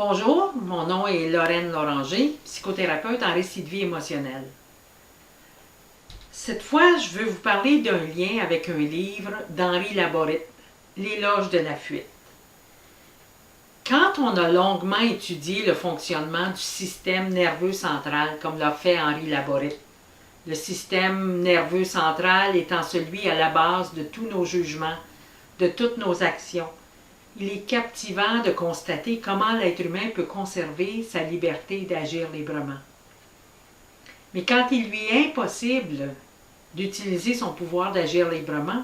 Bonjour, mon nom est Lorraine Loranger, psychothérapeute en récit de vie émotionnel. Cette fois, je veux vous parler d'un lien avec un livre d'Henri Laborit, L'éloge de la fuite. Quand on a longuement étudié le fonctionnement du système nerveux central, comme l'a fait Henri Laborit, le système nerveux central étant celui à la base de tous nos jugements, de toutes nos actions, il est captivant de constater comment l'être humain peut conserver sa liberté d'agir librement. Mais quand il lui est impossible d'utiliser son pouvoir d'agir librement,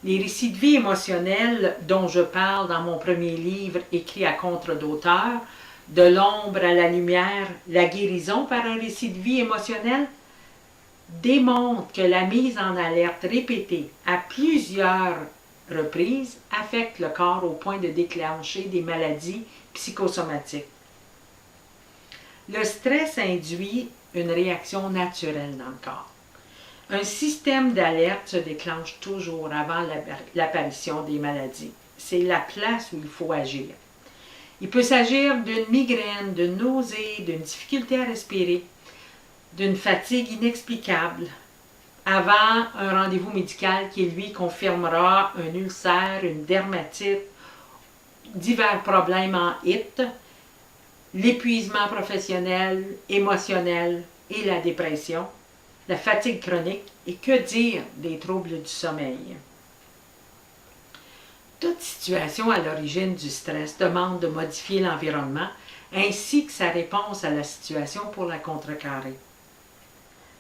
les récits de vie émotionnels dont je parle dans mon premier livre écrit à contre d'auteur, De l'ombre à la lumière, la guérison par un récit de vie émotionnel, démontrent que la mise en alerte répétée à plusieurs reprises affecte le corps au point de déclencher des maladies psychosomatiques. Le stress induit une réaction naturelle dans le corps. Un système d'alerte se déclenche toujours avant l'apparition des maladies. C'est la place où il faut agir. Il peut s'agir d'une migraine, d'une nausée, d'une difficulté à respirer, d'une fatigue inexplicable, avant un rendez-vous médical qui, lui, confirmera un ulcère, une dermatite, divers problèmes en HIT, l'épuisement professionnel, émotionnel et la dépression, la fatigue chronique et que dire des troubles du sommeil. Toute situation à l'origine du stress demande de modifier l'environnement ainsi que sa réponse à la situation pour la contrecarrer.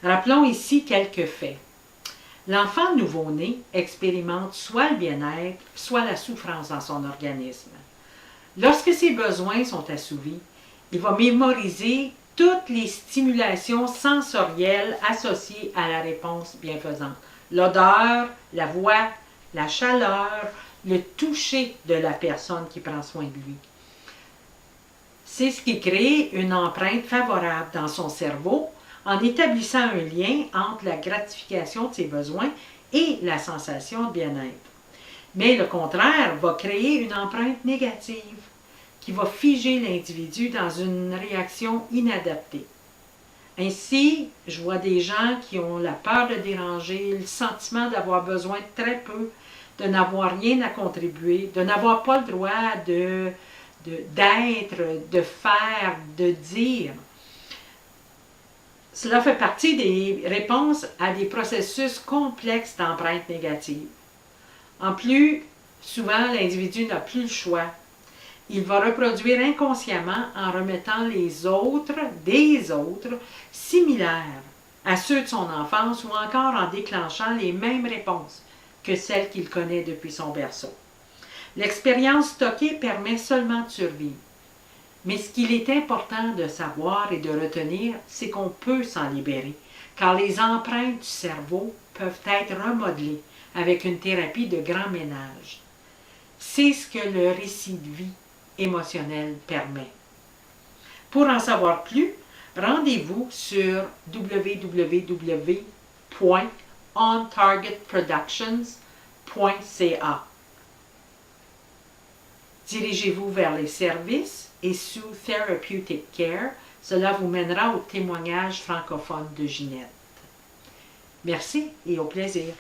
Rappelons ici quelques faits. L'enfant nouveau-né expérimente soit le bien-être, soit la souffrance dans son organisme. Lorsque ses besoins sont assouvis, il va mémoriser toutes les stimulations sensorielles associées à la réponse bienfaisante. L'odeur, la voix, la chaleur, le toucher de la personne qui prend soin de lui. C'est ce qui crée une empreinte favorable dans son cerveau en établissant un lien entre la gratification de ses besoins et la sensation de bien-être. Mais le contraire va créer une empreinte négative qui va figer l'individu dans une réaction inadaptée. Ainsi, je vois des gens qui ont la peur de déranger, le sentiment d'avoir besoin de très peu, de n'avoir rien à contribuer, de n'avoir pas le droit d'être, de faire, de dire. Cela fait partie des réponses à des processus complexes d'empreinte négative. En plus, souvent, l'individu n'a plus le choix. Il va reproduire inconsciemment en remettant des autres, similaires à ceux de son enfance ou encore en déclenchant les mêmes réponses que celles qu'il connaît depuis son berceau. L'expérience stockée permet seulement de survivre. Mais ce qu'il est important de savoir et de retenir, c'est qu'on peut s'en libérer, car les empreintes du cerveau peuvent être remodelées avec une thérapie de grand ménage. C'est ce que le récit de vie émotionnel permet. Pour en savoir plus, rendez-vous sur www.ontargetproductions.ca. Dirigez-vous vers les services et sous Therapeutic Care, cela vous mènera au témoignage francophone de Ginette. Merci et au plaisir.